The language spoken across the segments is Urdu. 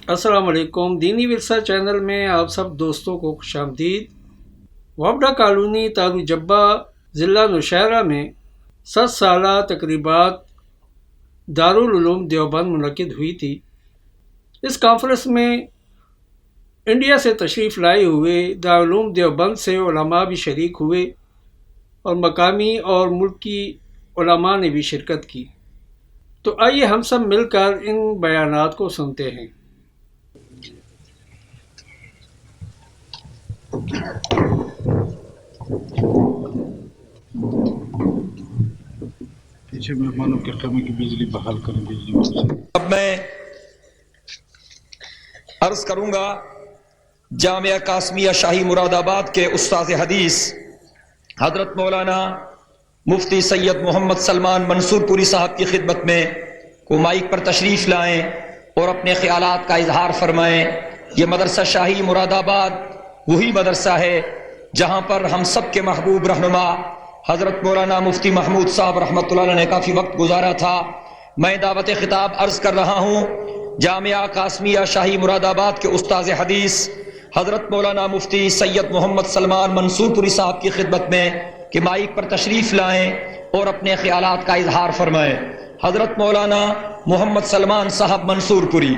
السلام علیکم، دینی ورثہ چینل میں آپ سب دوستوں کو خوش آمدید۔ وابڈا کالونی تالو جبہ ضلع نوشہرہ میں 7 سالہ تقریبات دارالعلوم دیوبند منعقد ہوئی تھی۔ اس کانفرنس میں انڈیا سے تشریف لائے ہوئے دارالعلوم دیوبند سے علماء بھی شریک ہوئے اور مقامی اور ملکی علماء نے بھی شرکت کی۔ تو آئیے ہم سب مل کر ان بیانات کو سنتے ہیں۔ پیچھے مہمانوں کے خیمے کی بجلی بحال کریں، بجلی بند کریں۔ اب میں عرض کروں گا جامعہ قاسمیہ شاہی مراد آباد کے استاد حدیث حضرت مولانا مفتی سید محمد سلمان منصور پوری صاحب کی خدمت میں کو مائک پر تشریف لائیں اور اپنے خیالات کا اظہار فرمائیں۔ یہ مدرسہ شاہی مراد آباد وہی مدرسہ ہے جہاں پر ہم سب کے محبوب رہنما حضرت مولانا مفتی محمود صاحب رحمۃ اللہ علیہ نے کافی وقت گزارا تھا۔ میں دعوت خطاب عرض کر رہا ہوں جامعہ قاسمیہ شاہی مراد آباد کے استاذ حدیث حضرت مولانا مفتی سید محمد سلمان منصور پوری صاحب کی خدمت میں کہ مائک پر تشریف لائیں اور اپنے خیالات کا اظہار فرمائیں۔ حضرت مولانا محمد سلمان صاحب منصور پوری۔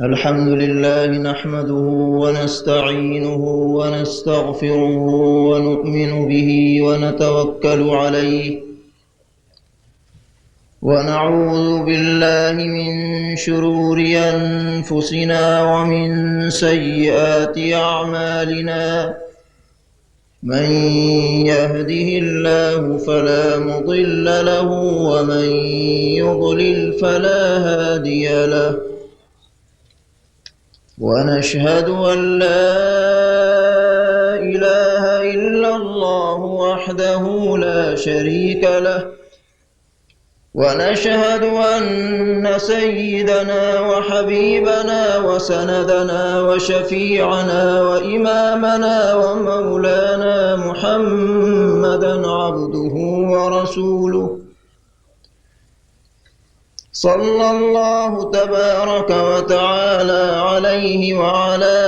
الحمد لله نحمده ونستعينه ونستغفره ونؤمن به ونتوكل عليه ونعوذ بالله من شرور أنفسنا ومن سيئات أعمالنا من يهده الله فلا مضل له ومن يضلل فلا هادي له ونشهد أن لا إله إلا الله وحده لا شريك له ونشهد أن سيدنا وحبيبنا وسندنا وشفيعنا وإمامنا ومولانا محمدا عبده ورسوله صلى الله تبارك وتعالى عليه وعلى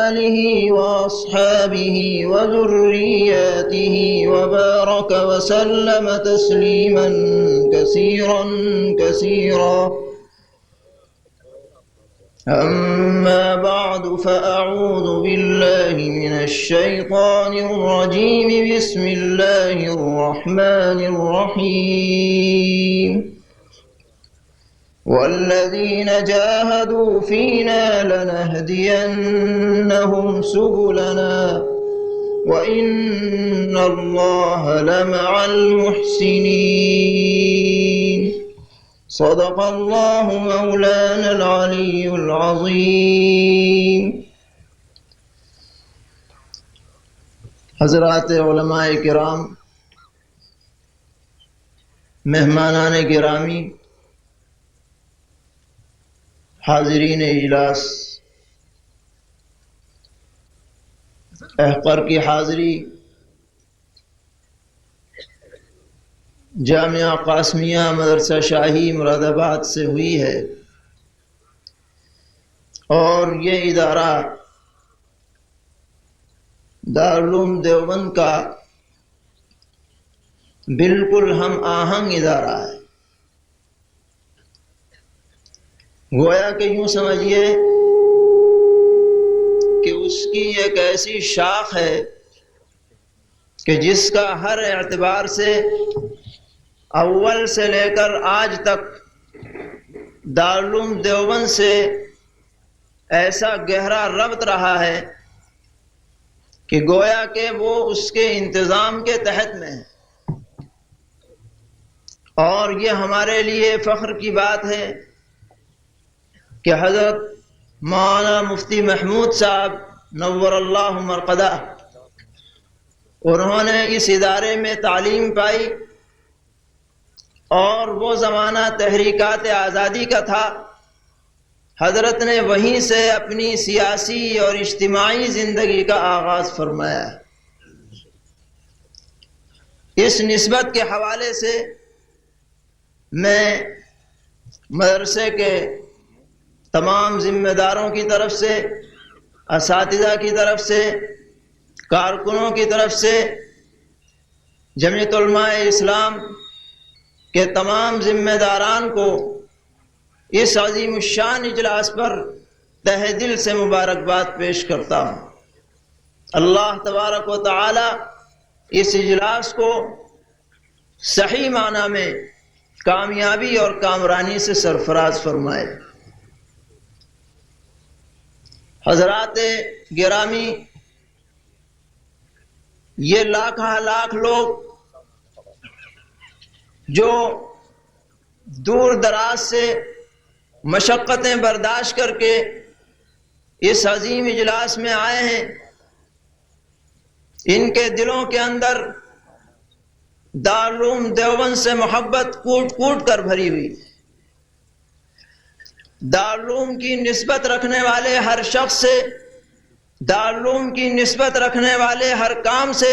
آله وأصحابه وذرياته وبارك وسلم تسليما كثيرا كثيرا. أما بعد فأعوذ بالله من الشيطان الرجيم. بسم الله الرحمن الرحيم. والذين جاهدوا فينا لنهدينهم سبلنا وإن الله لمع المحسنين. صدق الله مولانا العلي العظيم. حضرات علماء کرام، مہمانان گرامی، حاضرین اجلاس، احقر کی حاضری جامعہ قاسمیہ مدرسہ شاہی مراد آباد سے ہوئی ہے، اور یہ ادارہ دارالعلوم دیوبند کا بالکل ہم آہنگ ادارہ ہے۔ گویا کہ یوں سمجھیے کہ اس کی ایک ایسی شاخ ہے کہ جس کا ہر اعتبار سے اول سے لے کر آج تک دارالعلوم دیوبند سے ایسا گہرا ربط رہا ہے کہ گویا کہ وہ اس کے انتظام کے تحت میں ہے، اور یہ ہمارے لیے فخر کی بات ہے کہ حضرت مولانا مفتی محمود صاحب نور اللہ مرقدہ انہوں نے اس ادارے میں تعلیم پائی اور وہ زمانہ تحریکات آزادی کا تھا. حضرت نے وہیں سے اپنی سیاسی اور اجتماعی زندگی کا آغاز فرمایا. اس نسبت کے حوالے سے میں مدرسے کے تمام ذمہ داروں کی طرف سے، اساتذہ کی طرف سے، کارکنوں کی طرف سے، جمعیت علماء اسلام کے تمام ذمہ داران کو اس عظیم الشان اجلاس پر تہ دل سے مبارکباد پیش کرتا ہوں. اللہ تبارک و تعالی اس اجلاس کو صحیح معنی میں کامیابی اور کامرانی سے سرفراز فرمائے. حضرات گرامی، یہ لاکھ لوگ جو دور دراز سے مشقتیں برداشت کر کے اس عظیم اجلاس میں آئے ہیں، ان کے دلوں کے اندر دارالعلوم دیوبند سے محبت کوٹ کوٹ کر بھری ہوئی. دارالعلوم کی نسبت رکھنے والے ہر شخص سے، دارالعلوم کی نسبت رکھنے والے ہر کام سے،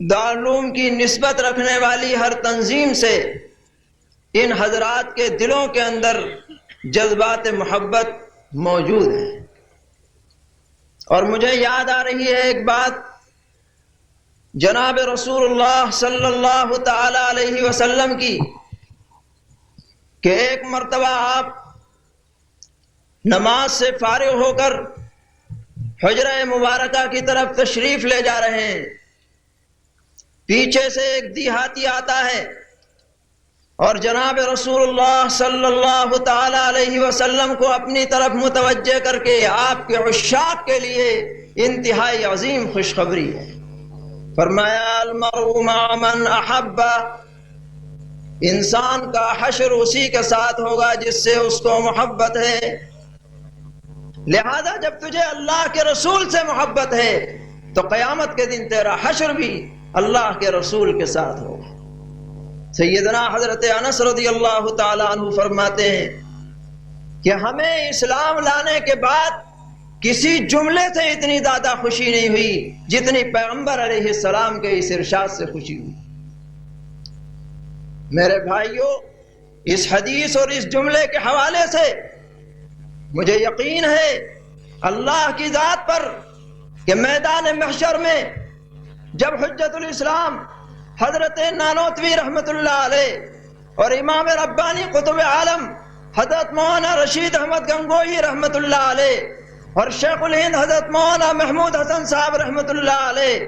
دارالعلوم کی نسبت رکھنے والی ہر تنظیم سے ان حضرات کے دلوں کے اندر جذبات محبت موجود ہیں. اور مجھے یاد آ رہی ہے ایک بات جناب رسول اللہ صلی اللہ تعالی علیہ وسلم کی، کہ ایک مرتبہ آپ نماز سے فارغ ہو کر حجرہ مبارکہ کی طرف تشریف لے جا رہے ہیں. پیچھے سے ایک دیہاتی آتا ہے اور جناب رسول اللہ صلی اللہ تعالی علیہ وسلم کو اپنی طرف متوجہ کر کے آپ کے عشاق کے لیے انتہائی عظیم خوشخبری ہے. فرمایا المرء مع من احب، انسان کا حشر اسی کے ساتھ ہوگا جس سے اس کو محبت ہے. لہذا جب تجھے اللہ کے رسول سے محبت ہے تو قیامت کے دن تیرا حشر بھی اللہ کے رسول کے ساتھ ہوگا. سیدنا حضرت انس رضی اللہ تعالی عنہ فرماتے ہیں کہ ہمیں اسلام لانے کے بعد کسی جملے سے اتنی زیادہ خوشی نہیں ہوئی جتنی پیغمبر علیہ السلام کے اس ارشاد سے خوشی ہوئی. میرے بھائیوں، اس حدیث اور اس جملے کے حوالے سے مجھے یقین ہے اللہ کی ذات پر کہ میدان محشر میں جب حجت الاسلام حضرت نانوتوی رحمت اللہ علیہ اور امام ربانی قطب عالم حضرت مولانا رشید احمد گنگوہی رحمت اللہ علیہ اور شیخ الہند حضرت مولانا محمود حسن صاحب رحمت اللہ علیہ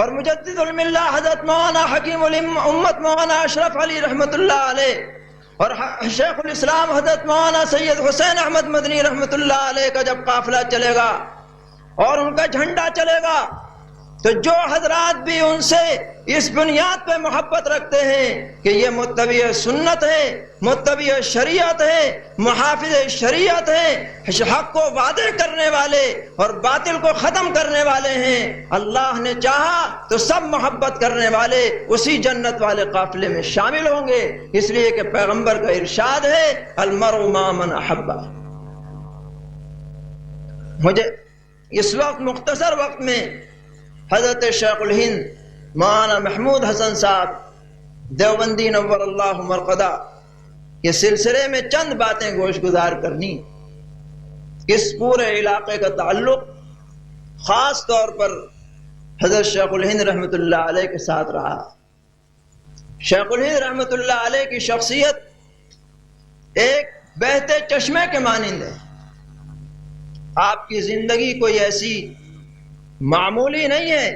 اور مجدد الملہ حضرت مولانا حکیم الامت مولانا اشرف علی رحمت اللہ علیہ اور شیخ الاسلام حضرت مولانا سید حسین احمد مدنی رحمت اللہ علیہ کا جب قافلہ چلے گا اور ان کا جھنڈا چلے گا تو جو حضرات بھی ان سے اس بنیاد پہ محبت رکھتے ہیں کہ یہ متبع سنت ہے، متبع شریعت ہے، محافظ شریعت ہے، حق کو وعدے کرنے والے اور باطل کو ختم کرنے والے ہیں، اللہ نے چاہا تو سب محبت کرنے والے اسی جنت والے قافلے میں شامل ہوں گے. اس لیے کہ پیغمبر کا ارشاد ہے المرء مع من احب. مجھے اس وقت مختصر وقت میں حضرت شیخ الہند مولانا محمود حسن صاحب دیوبندی نور اللہ مرقدہ کے سلسلے میں چند باتیں گوش گزار کرنی. اس پورے علاقے کا تعلق خاص طور پر حضرت شیخ الہند رحمت اللہ علیہ کے ساتھ رہا. شیخ الہند رحمت اللہ علیہ کی شخصیت ایک بہتے چشمے کے مانند ہے. آپ کی زندگی کوئی ایسی معمولی نہیں ہے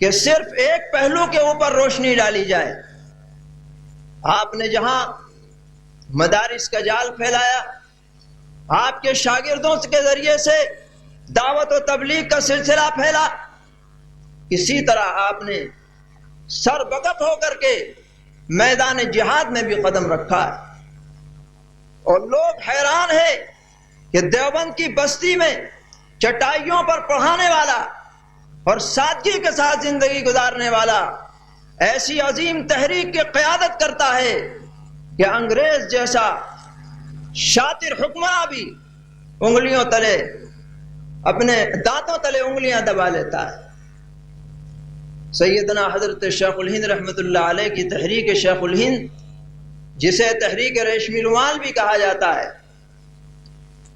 کہ صرف ایک پہلو کے اوپر روشنی ڈالی جائے. آپ نے جہاں مدارس کا جال پھیلایا، آپ کے شاگردوں کے ذریعے سے دعوت و تبلیغ کا سلسلہ پھیلا، اسی طرح آپ نے سر بکت ہو کر کے میدان جہاد میں بھی قدم رکھا ہے. اور لوگ حیران ہیں کہ دیوبند کی بستی میں چٹائیوں پر پڑھانے والا اور سادگی کے ساتھ زندگی گزارنے والا ایسی عظیم تحریک کی قیادت کرتا ہے کہ انگریز جیسا شاطر حکمراں بھی انگلیوں تلے اپنے دانتوں تلے انگلیاں دبا لیتا ہے۔ سیدنا حضرت شیخ الہند رحمۃ اللہ علیہ کی تحریک شیخ الہند، جسے تحریک ریشمی رومال بھی کہا جاتا ہے،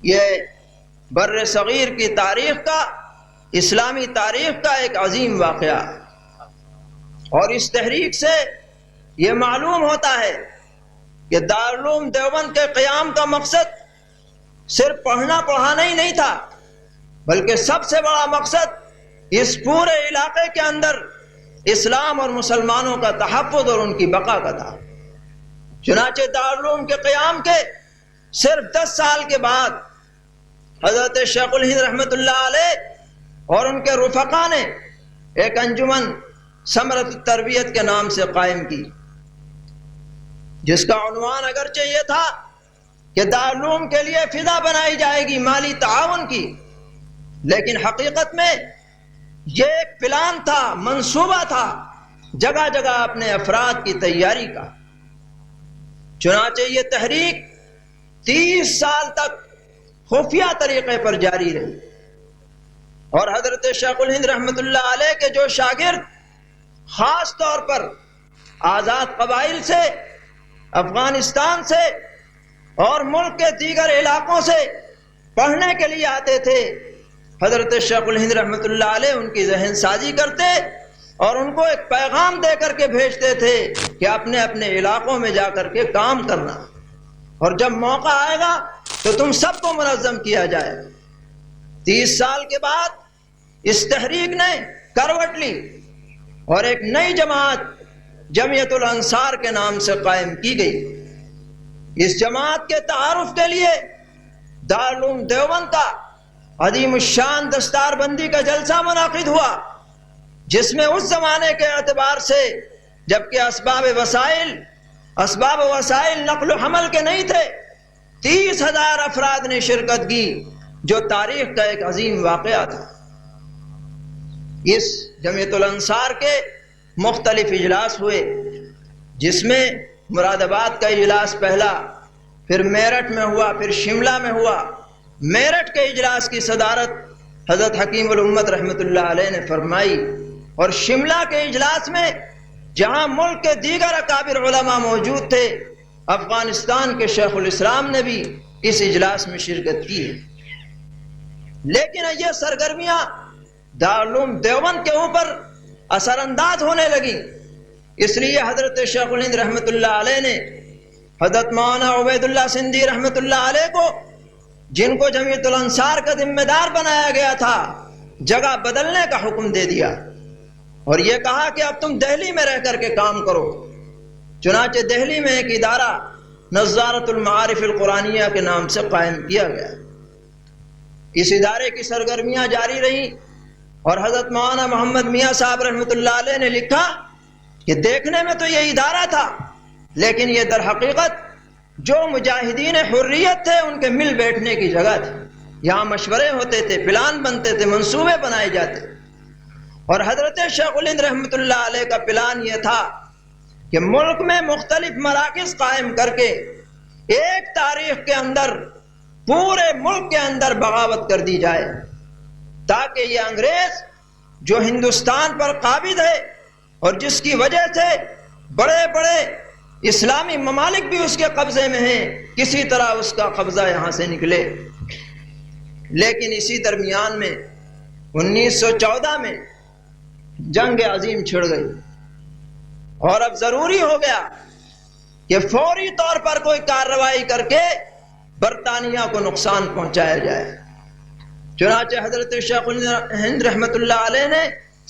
یہ بر صغیر کی تاریخ کا، اسلامی تاریخ کا ایک عظیم واقعہ، اور اس تحریک سے یہ معلوم ہوتا ہے کہ دارالعلوم دیوبند کے قیام کا مقصد صرف پڑھنا پڑھانا ہی نہیں تھا، بلکہ سب سے بڑا مقصد اس پورے علاقے کے اندر اسلام اور مسلمانوں کا تحفظ اور ان کی بقا کا تھا۔ چنانچہ دارالعلوم کے قیام کے صرف 10 سال کے بعد حضرت شیخ الہند رحمۃ اللہ علیہ اور ان کے رفقا نے ایک انجمن ثمرۃ التربیت کے نام سے قائم کی، جس کا عنوان اگرچہ یہ تھا کہ دارالعلوم کے لیے فضا بنائی جائے گی مالی تعاون کی، لیکن حقیقت میں یہ ایک پلان تھا، منصوبہ تھا جگہ جگہ اپنے افراد کی تیاری کا۔ چنانچہ یہ تحریک 30 سال تک خفیہ طریقے پر جاری رہی، اور حضرت شیخ الہند رحمۃ اللہ علیہ کے جو شاگرد خاص طور پر آزاد قبائل سے، افغانستان سے اور ملک کے دیگر علاقوں سے پڑھنے کے لیے آتے تھے، حضرت شیخ الہند رحمۃ اللہ علیہ ان کی ذہن سازی کرتے اور ان کو ایک پیغام دے کر کے بھیجتے تھے کہ اپنے اپنے علاقوں میں جا کر کے کام کرنا، اور جب موقع آئے گا تو تم سب کو منظم کیا جائے گا۔ 30 سال کے بعد اس تحریک نے کروٹ لی اور ایک نئی جماعت جمعیت الانصار کے نام سے قائم کی گئی۔ اس جماعت کے تعارف کے لیے دارالعلوم دیوبند کا عظیم الشان دستار بندی کا جلسہ منعقد ہوا، جس میں اس زمانے کے اعتبار سے جبکہ اسباب وسائل نقل و حمل کے نہیں تھے، 30,000 افراد نے شرکت کی، جو تاریخ کا ایک عظیم واقعہ تھا۔ اس جمعیت الانصار کے مختلف اجلاس ہوئے، جس میں مراد آباد کا اجلاس پہلا، پھر میرٹھ میں ہوا، پھر شملہ میں ہوا۔ میرٹھ کے اجلاس کی صدارت حضرت حکیم الامت رحمۃ اللہ علیہ نے فرمائی، اور شملہ کے اجلاس میں جہاں ملک کے دیگر اکابر علماء موجود تھے، افغانستان کے شیخ الاسلام نے بھی اس اجلاس میں شرکت کی ہے۔ لیکن یہ سرگرمیاں دارالعلوم دیوبند کے اوپر اثر انداز ہونے لگی، اس لیے حضرت شیخ الہند رحمۃ اللہ علیہ نے حضرت مولانا عبید اللہ سندھی رحمۃ اللہ علیہ کو، جن کو جمعیت الانصار کا ذمہ دار بنایا گیا تھا، جگہ بدلنے کا حکم دے دیا، اور یہ کہا کہ اب تم دہلی میں رہ کر کے کام کرو۔ چنانچہ دہلی میں ایک ادارہ نظارۃ المعارف القرآنیہ کے نام سے قائم کیا گیا۔ اس ادارے کی سرگرمیاں جاری رہیں، اور حضرت مولانا محمد میاں صاحب رحمۃ اللہ علیہ نے لکھا کہ دیکھنے میں تو یہ ادارہ تھا، لیکن یہ در حقیقت جو مجاہدین حریت تھے ان کے مل بیٹھنے کی جگہ تھی۔ یہاں مشورے ہوتے تھے، پلان بنتے تھے، منصوبے بنائے جاتے، اور حضرت شیخ الہند رحمۃ اللہ علیہ کا پلان یہ تھا کہ ملک میں مختلف مراکز قائم کر کے ایک تاریخ کے اندر پورے ملک کے اندر بغاوت کر دی جائے، تاکہ یہ انگریز جو ہندوستان پر قابض ہے اور جس کی وجہ سے بڑے بڑے اسلامی ممالک بھی اس کے قبضے میں ہیں، کسی طرح اس کا قبضہ یہاں سے نکلے۔ لیکن اسی درمیان میں 1914 میں جنگ عظیم چھڑ گئی، اور اب ضروری ہو گیا کہ فوری طور پر کوئی کارروائی کر کے برطانیہ کو نقصان پہنچایا جائے۔ چنانچہ حضرت شیخ الہند رحمۃ اللہ علیہ نے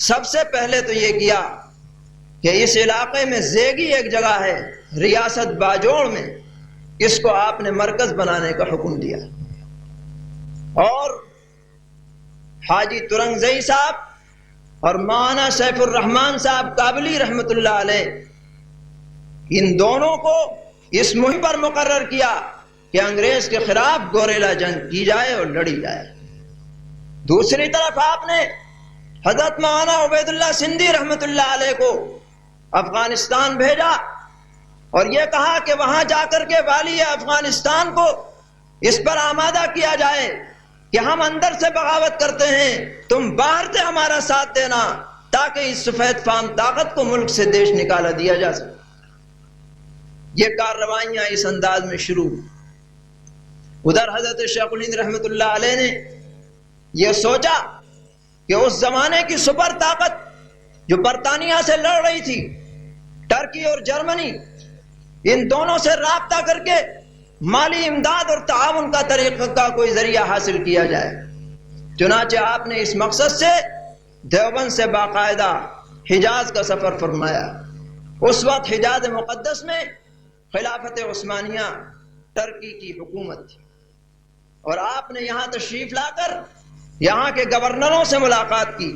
سب سے پہلے تو یہ کیا کہ اس علاقے میں زیگی ایک جگہ ہے، ریاست باجوڑ میں، اس کو آپ نے مرکز بنانے کا حکم دیا، اور حاجی ترنگزئی صاحب اور مولانا سیف الرحمان صاحب کابلی رحمۃ اللہ علیہ، ان دونوں کو اس مہم پر مقرر کیا کہ انگریز کے خلاف گوریلا جنگ کی جائے اور لڑی جائے۔ دوسری طرف آپ نے حضرت مولانا عبید اللہ سندھی رحمۃ اللہ علیہ کو افغانستان بھیجا اور یہ کہا کہ وہاں جا کر کے والی افغانستان کو اس پر آمادہ کیا جائے کہ ہم اندر سے بغاوت کرتے ہیں، تم باہر سے ہمارا ساتھ دینا تاکہ اس سفید فام طاقت کو ملک سے دیش نکالا دیا جا سکے۔ یہ کارروائیاں اس انداز میں شروع ہوئی۔ ادھر حضرت شیخ الہند رحمۃ اللہ علیہ نے یہ سوچا کہ اس زمانے کی سپر طاقت جو برطانیہ سے لڑ رہی تھی، ٹرکی اور جرمنی، ان دونوں سے رابطہ کر کے مالی امداد اور تعاون کا طریقہ کا کوئی ذریعہ حاصل کیا جائے۔ چنانچہ آپ نے اس مقصد سے دیوبند سے باقاعدہ حجاز کا سفر فرمایا۔ اس وقت حجاز مقدس میں خلافت عثمانیہ ٹرکی کی حکومت تھی، اور آپ نے یہاں تشریف لا کر یہاں کے گورنروں سے ملاقات کی۔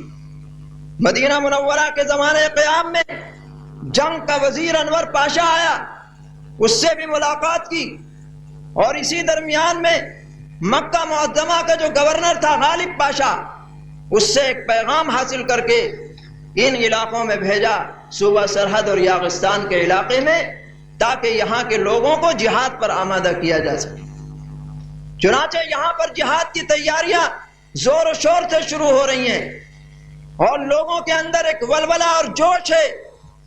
مدینہ منورہ کے زمانے قیام میں جنگ کا وزیر انور پاشا آیا، اس سے بھی ملاقات کی، اور اسی درمیان میں مکہ معظمہ کا جو گورنر تھا غالب پاشا، اس سے ایک پیغام حاصل کر کے ان علاقوں میں بھیجا، صوبہ سرحد اور یاغستان کے علاقے میں، تاکہ یہاں کے لوگوں کو جہاد پر آمادہ کیا جا سکے۔ چنانچہ یہاں پر جہاد کی تیاریاں زور و شور سے شروع ہو رہی ہیں، اور لوگوں کے اندر ایک ولولہ اور جوش ہے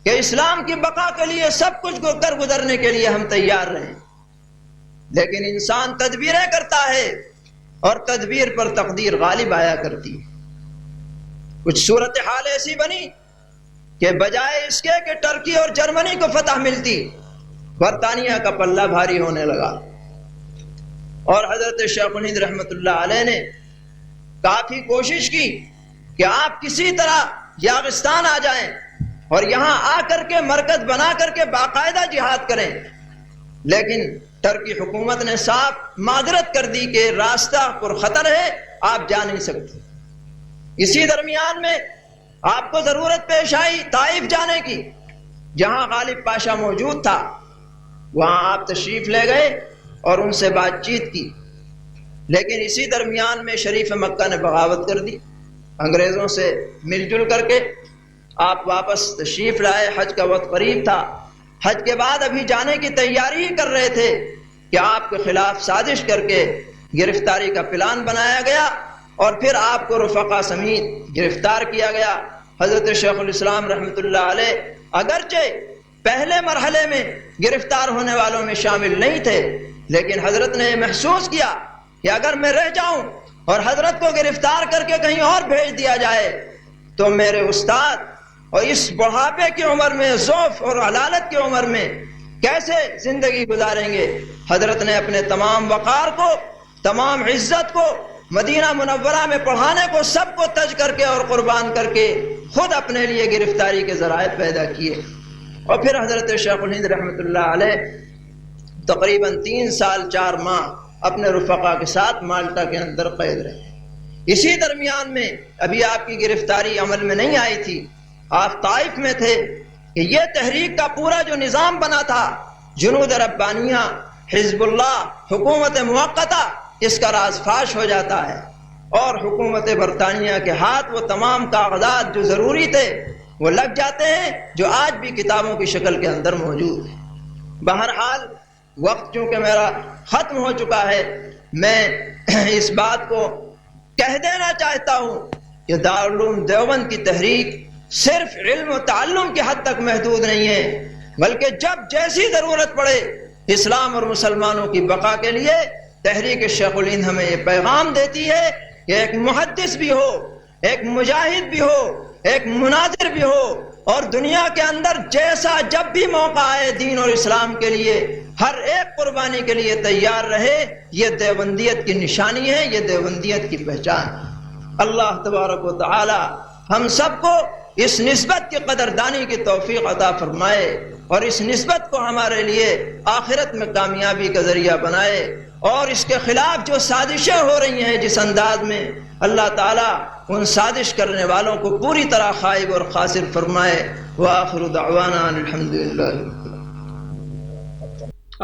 کہ اسلام کی بقا کے لیے سب کچھ کر گزرنے کے لیے ہم تیار رہیں۔ لیکن انسان تدبیریں کرتا ہے اور تدبیر پر تقدیر غالب آیا کرتی ہے۔ کچھ صورتحال ایسی بنی کہ بجائے اس کے کہ ٹرکی اور جرمنی کو فتح ملتی، برطانیہ کا پلہ بھاری ہونے لگا، اور حضرت شیخ الہند رحمۃ اللہ علیہ نے کافی کوشش کی کہ آپ کسی طرح یاغستان آ جائیں اور یہاں آ کر کے مرکز بنا کر کے باقاعدہ جہاد کریں، لیکن ٹرکی حکومت نے صاف معذرت کر دی کہ راستہ پر خطر ہے، آپ جا نہیں سکتے۔ اسی درمیان میں آپ کو ضرورت پیش آئی طائف جانے کی، جہاں غالب پاشا موجود تھا، وہاں آپ تشریف لے گئے اور ان سے بات چیت کی، لیکن اسی درمیان میں شریف مکہ نے بغاوت کر دی۔ انگریزوں سے مل جل کر کے آپ واپس تشریف لائے، حج کا وقت قریب تھا، حج کے بعد ابھی جانے کی تیاری ہی کر رہے تھے کہ آپ کے خلاف سازش کر کے گرفتاری کا پلان بنایا گیا، اور پھر آپ کو رفقا سمیت گرفتار کیا گیا۔ حضرت شیخ الاسلام رحمۃ اللہ علیہ اگرچہ پہلے مرحلے میں گرفتار ہونے والوں میں شامل نہیں تھے، لیکن حضرت نے محسوس کیا کہ اگر میں رہ جاؤں اور حضرت کو گرفتار کر کے کہیں اور بھیج دیا جائے تو میرے استاد اور اس بڑھاپے کی عمر میں، ضعف اور علالت کی عمر میں کیسے زندگی گزاریں گے۔ حضرت نے اپنے تمام وقار کو، تمام عزت کو مدینہ منورہ میں پڑھانے کو سب کو تج کر کے اور قربان کر کے خود اپنے لیے گرفتاری کے ذرائع پیدا کیے، اور پھر حضرت شیخ الہند رحمۃ اللہ علیہ تقریباً 3 سال 4 ماہ اپنے رفقا کے ساتھ مالٹا کے اندر قید رہے۔ اسی درمیان میں ابھی آپ کی گرفتاری عمل میں نہیں آئی تھی، آپ طائف میں تھے کہ یہ تحریک کا پورا جو نظام بنا تھا، جنود ربانیہ، حزب اللہ، حکومت موقتہ، اس کا راز فاش ہو جاتا ہے، اور حکومت برطانیہ کے ہاتھ وہ تمام کاغذات جو ضروری تھے وہ لگ جاتے ہیں، جو آج بھی کتابوں کی شکل کے اندر موجود ہیں۔ بہرحال وقت چونکہ میرا ختم ہو چکا ہے، میں اس بات کو کہہ دینا چاہتا ہوں کہ دارالعلوم دیوبند کی تحریک صرف علم و تعلم کی حد تک محدود نہیں ہے، بلکہ جب جیسی ضرورت پڑے اسلام اور مسلمانوں کی بقا کے لیے تحریک شیخ الہند ہمیں یہ پیغام دیتی ہے کہ ایک محدث بھی ہو، ایک مجاہد بھی ہو، ایک مناظر بھی ہو، اور دنیا کے اندر جیسا جب بھی موقع آئے دین اور اسلام کے لیے ہر ایک قربانی کے لیے تیار رہے۔ یہ دیوبندیت کی نشانی ہے، یہ دیوبندیت کی پہچان ہے۔ اللہ تبارک و تعالی ہم سب کو اس نسبت کی قدردانی کی توفیق عطا فرمائے، اور اس نسبت کو ہمارے لیے آخرت میں کامیابی کا ذریعہ بنائے، اور اس کے خلاف جو سازشیں ہو رہی ہیں جس انداز میں، اللہ تعالیٰ ان سازش کرنے والوں کو پوری طرح خائب اور خاسر فرمائے۔ وآخر دعوانا الحمدللہ۔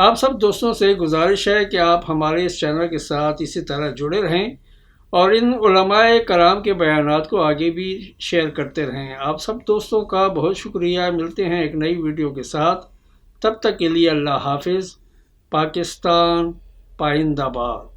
آپ سب دوستوں سے گزارش ہے کہ آپ ہمارے اس چینل کے ساتھ اسی طرح جڑے رہیں اور ان علماء کرام کے بیانات کو آگے بھی شیئر کرتے رہیں۔ آپ سب دوستوں کا بہت شکریہ۔ ملتے ہیں ایک نئی ویڈیو کے ساتھ، تب تک کے لیے اللہ حافظ۔ پاکستان پائندہ باد۔